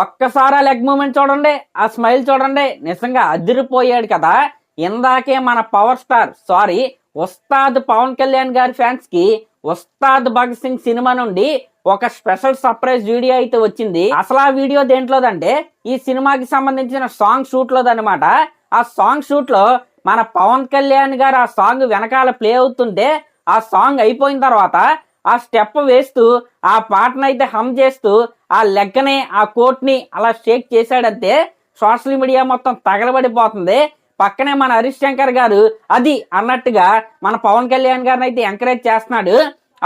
ఒక్కసారి ఆ leg moment చూడండి, ఆ స్మైల్ చూడండి, నిజంగా అదిరిపోయాడు కదా. ఇందాకే మన పవర్ స్టార్ ఉస్తాద్ పవన్ కళ్యాణ్ గారి ఫ్యాన్స్ కి ఉస్తాద్ భగత్ సింగ్ సినిమా నుండి ఒక స్పెషల్ సర్ప్రైజ్ వీడియో అయితే వచ్చింది. అసలు ఆ వీడియో దేంట్లోదంటే ఈ సినిమాకి సంబంధించిన సాంగ్ షూట్ లోదనమాట. ఆ సాంగ్ షూట్ లో మన పవన్ కళ్యాణ్ గారు ఆ సాంగ్ వెనకాల ప్లే అవుతుంటే ఆ సాంగ్ అయిపోయిన తర్వాత ఆ స్టెప్ వేస్తూ ఆ పాటనైతే హమ్ చేస్తూ ఆ లెగ్గని ఆ కోట్ ని అలా షేక్ చేశాడంటే సోషల్ మీడియా మొత్తం తగలబడిపోతుంది. పక్కనే మన హరీష్ శంకర్ గారు అది అన్నట్టుగా మన పవన్ కళ్యాణ్ గారిని అయితే ఎంకరేజ్ చేస్తున్నాడు.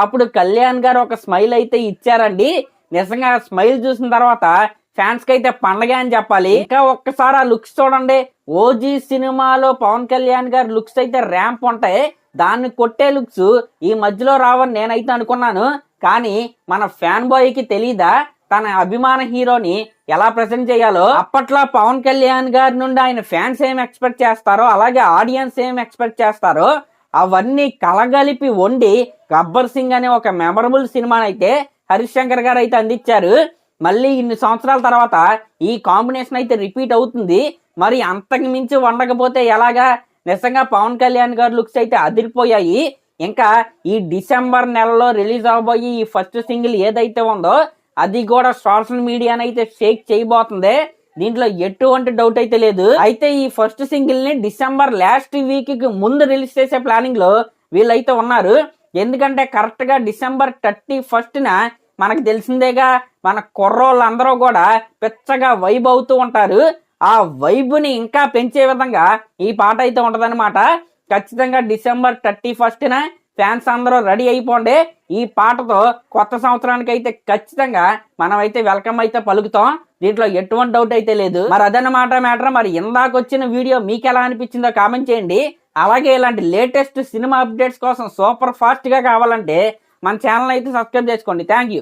అప్పుడు కళ్యాణ్ గారు ఒక స్మైల్ అయితే ఇచ్చారండి. నిజంగా స్మైల్ చూసిన తర్వాత ఫ్యాన్స్ కి అయితే పండగ అని చెప్పాలి. ఇంకా ఒక్కసారి ఆ లుక్స్ చూడండి. ఓజీ సినిమాలో పవన్ కళ్యాణ్ గారి లుక్స్ అయితే ర్యాంప్ ఉంటాయి, దాన్ని కొట్టే లుక్స్ ఈ మధ్యలో రావని నేనైతే అనుకున్నాను. కానీ మన ఫ్యాన్ బాయ్ కి తెలీదా తన అభిమాన హీరోని ఎలా ప్రెజెంట్ చేయాలో? అప్పట్లో పవన్ కళ్యాణ్ గారి నుండి ఆయన ఫ్యాన్స్ ఏం ఎక్స్పెక్ట్ చేస్తారో, అలాగే ఆడియన్స్ ఏం ఎక్స్పెక్ట్ చేస్తారో అవన్నీ కలగలిపి వండి గబ్బర్ సింగ్ అనే ఒక మెమరబుల్ సినిమానైతే హరీష్ శంకర్ గారు అయితే అందించారు. మళ్ళీ ఇన్ని సంవత్సరాల తర్వాత ఈ కాంబినేషన్ అయితే రిపీట్ అవుతుంది. మరి అంతకు మించి వండకపోతే ఎలాగా? నిజంగా పవన్ కళ్యాణ్ గారి లుక్స్ అయితే అదిరిపోయాయి. ఇంకా ఈ డిసెంబర్ నెలలో రిలీజ్ అవబోయి ఈ ఫస్ట్ సింగిల్ ఏదైతే ఉందో అది కూడా సోషల్ మీడియానైతే షేక్ చేయబోతుంది. దీంట్లో ఎటువంటి డౌట్ అయితే లేదు. అయితే ఈ ఫస్ట్ సింగిల్ ని డిసెంబర్ లాస్ట్ వీక్ కి ముందు రిలీజ్ చేసే ప్లానింగ్ లో వీళ్ళైతే ఉన్నారు. ఎందుకంటే కరెక్ట్ గా డిసెంబర్ 31న మనకు తెలిసిందేగా, మన కుర్రోళ్ళందరూ కూడా పెచ్చగా వైబ్ అవుతూ ఉంటారు. ఆ వైబ్ ని ఇంకా పెంచే విధంగా ఈ పాట అయితే ఉంటదన్నమాట. ఖచ్చితంగా డిసెంబర్ 31న ఫ్యాన్స్ అందరూ రెడీ అయిపోండి. ఈ పాటతో కొత్త సంవత్సరానికి అయితే ఖచ్చితంగా మనం అయితే వెల్కమ్ అయితే పలుకుతాం. దీంట్లో ఎటువంటి డౌట్ అయితే లేదు. మరి అదన్నమాట మ్యాటర్. మరి ఇందాక వచ్చిన వీడియో మీకు ఎలా అనిపించిందో కామెంట్ చేయండి. అలాగే ఇలాంటి లేటెస్ట్ సినిమా అప్డేట్స్ కోసం సూపర్ ఫాస్ట్ గా కావాలంటే మన ఛానల్ అయితే సబ్స్క్రైబ్ చేసుకోండి. Thank you.